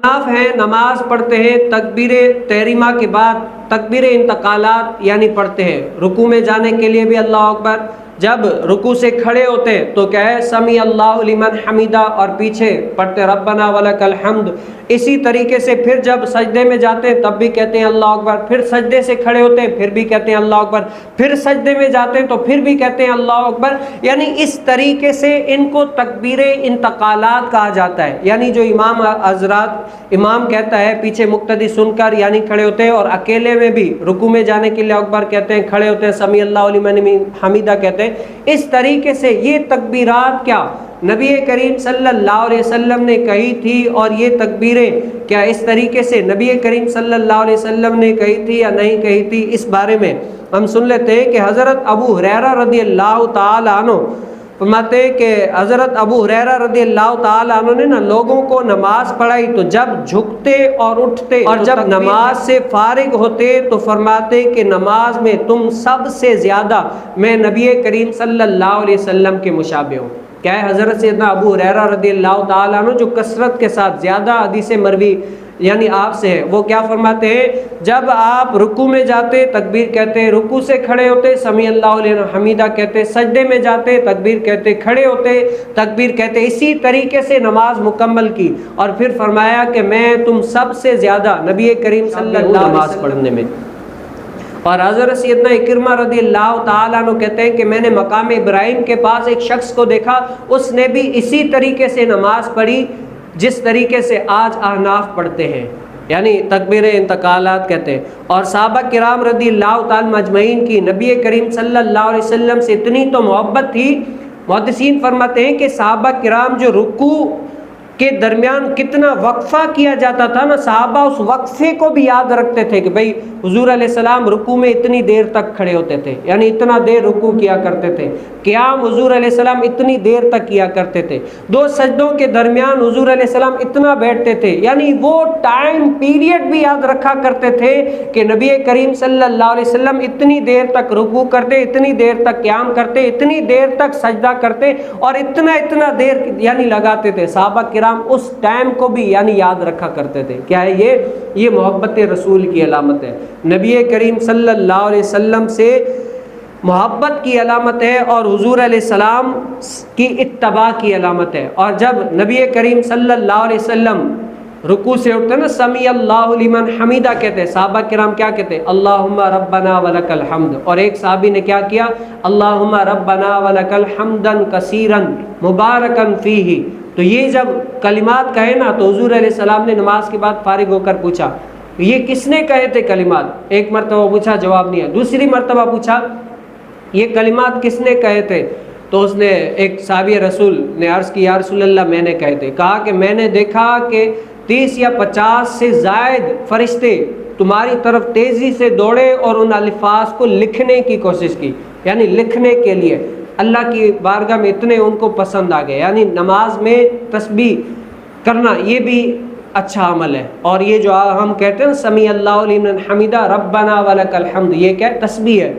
احناف ہیں نماز پڑھتے ہیں تکبیر تحریمہ کے بعد تکبیر انتقالات یعنی پڑھتے ہیں، رکوع میں جانے کے لیے بھی اللہ اکبر، جب رکوع سے کھڑے ہوتے ہیں تو کیا ہے سمیع اللہ لمن حمیدہ، اور پیچھے پڑھتے ربنا ولک الحمد۔ اسی طریقے سے پھر جب سجدے میں جاتے ہیں تب بھی کہتے ہیں اللہ اکبر، پھر سجدے سے کھڑے ہوتے ہیں پھر بھی کہتے ہیں اللہ اکبر، پھر سجدے میں جاتے ہیں تو پھر بھی کہتے ہیں اللہ اکبر۔ یعنی اس طریقے سے ان کو تکبیر انتقالات کہا جاتا ہے، یعنی جو امام حضرات امام کہتا ہے پیچھے مقتدی سن کر یعنی کھڑے ہوتے ہیں، اور اکیلے میں بھی رکوع میں جانے کے لیے اکبر کہتے ہیں، کھڑے ہوتے ہیں سمیع اللہ لمن حمیدہ کہتے ہیں۔ اس طریقے سے یہ تکبیرات کیا نبی کریم صلی اللہ علیہ وسلم نے کہی تھی، اور یہ تکبیریں کیا اس طریقے سے نبی کریم صلی اللہ علیہ وسلم نے کہی تھی یا نہیں کہی تھی، اس بارے میں ہم سن لیتے ہیں کہ حضرت ابو ہریرہ رضی اللہ تعالی عنہ فرماتے ہیں کہ حضرت ابو ہریرہ رضی اللہ تعالی عنہ نے لوگوں کو نماز پڑھائی تو جب جھکتے اور اٹھتے اور جب نماز سے فارغ ہوتے تو فرماتے کہ نماز میں تم سب سے زیادہ میں نبی کریم صلی اللہ علیہ وسلم کے مشابہ ہوں۔ کیا ہے حضرت سیدنا ابو ہریرہ رضی اللہ تعالیٰ عنہ جو کثرت کے ساتھ زیادہ حدیث مروی یعنی آپ سے ہے، وہ کیا فرماتے ہیں جب آپ رکوع میں جاتے تکبیر کہتے، رکوع سے کھڑے ہوتے سمیع اللہ لمن حمیدہ کہتے، سجدے میں جاتے تکبیر کہتے، کھڑے ہوتے تکبیر کہتے، اسی طریقے سے نماز مکمل کی، اور پھر فرمایا کہ میں تم سب سے زیادہ نبی کریم صلی اللہ علیہ وسلم پڑھنے میں۔ اور حضرت سیدنا اکرمہ رضی اللہ تعالیٰ عنہ کہتے ہیں کہ میں نے مقام ابراہیم کے پاس ایک شخص کو دیکھا، اس نے بھی اسی طریقے سے نماز پڑھی جس طریقے سے آج احناف پڑھتے ہیں، یعنی تکبیر انتقالات کہتے ہیں۔ اور صحابہ کرام رضی اللہ تعالیٰ مجمعین کی نبی کریم صلی اللہ علیہ وسلم سے اتنی تو محبت تھی، محدثین فرماتے ہیں کہ صحابہ کرام جو رکوع کے درمیان کتنا وقفہ کیا جاتا تھا نا، صحابہ اس وقفے کو بھی یاد رکھتے تھے کہ بھئی حضور علیہ السلام رکوع میں اتنی دیر تک کھڑے ہوتے تھے، یعنی اتنا دیر رکوع کیا کرتے تھے، قیام حضور علیہ السلام اتنی دیر تک کیا کرتے تھے، دو سجدوں کے درمیان حضور علیہ السلام اتنا بیٹھتے تھے، یعنی وہ ٹائم پیریڈ بھی یاد رکھا کرتے تھے کہ نبی کریم صلی اللہ علیہ وسلم اتنی دیر تک رکوع کرتے، اتنی دیر تک قیام کرتے، اتنی دیر تک سجدہ کرتے، اور اتنا دیر یعنی لگاتے تھے۔ صحابہ کرام اس ٹائم کو بھی یعنی یاد رکھا کرتے تھے۔ کیا ہے یہ محبت رسول کی علامت ہے، نبی کریم صلی اللہ علیہ وسلم سے محبت کی علامت ہے، اور حضور علیہ السلام کی اتباع کی علامت ہے۔ اور جب نبی کریم صلی اللہ علیہ وسلم رکوع سے اٹھتے نا سمیع اللہ لمن حمیدہ کہتے، صحابہ کرام کیا کہتے اللہم ربنا ولک الحمد، اور ایک صحابی نے کیا کیا اللہم ربنا ولک الحمدا کثیرا مبارکا فیہ۔ تو یہ جب کلمات کہے نا تو حضور علیہ السلام نے نماز کے بعد فارغ ہو کر پوچھا یہ کس نے کہے تھے کلمات، ایک مرتبہ پوچھا جواب نہیں ہے، دوسری مرتبہ پوچھا یہ کلمات کس نے کہے تھے، تو اس نے ایک صحابی رسول نے عرض کی یا رسول اللہ میں نے کہے تھے، کہا کہ میں نے دیکھا کہ 30 یا 50 سے زائد فرشتے تمہاری طرف تیزی سے دوڑے اور ان الفاظ کو لکھنے کی کوشش کی، یعنی لکھنے کے لیے اللہ کی بارگاہ میں اتنے ان کو پسند آ گئے۔ یعنی نماز میں تسبیح کرنا یہ بھی اچھا عمل ہے، اور یہ جو ہم کہتے ہیں سمیع اللہ لمن حمیدہ ربنا ولک الحمد، یہ کیا ہے تسبیح ہے،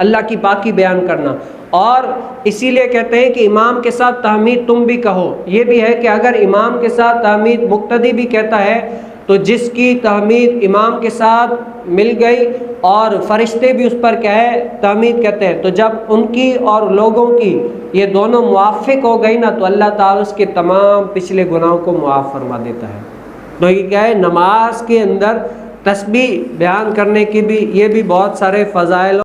اللہ کی پاکی بیان کرنا۔ اور اسی لیے کہتے ہیں کہ امام کے ساتھ تحمید تم بھی کہو، یہ بھی ہے کہ اگر امام کے ساتھ تحمید مقتدی بھی کہتا ہے تو جس کی تحمید امام کے ساتھ مل گئی اور فرشتے بھی اس پر کیا ہے تحمید کہتے ہیں، تو جب ان کی اور لوگوں کی یہ دونوں موافق ہو گئی نا تو اللہ تعالیٰ اس کے تمام پچھلے گناہوں کو معاف فرما دیتا ہے۔ تو یہ کیا ہے نماز کے اندر تسبیح بیان کرنے کی بھی یہ بھی بہت سارے فضائل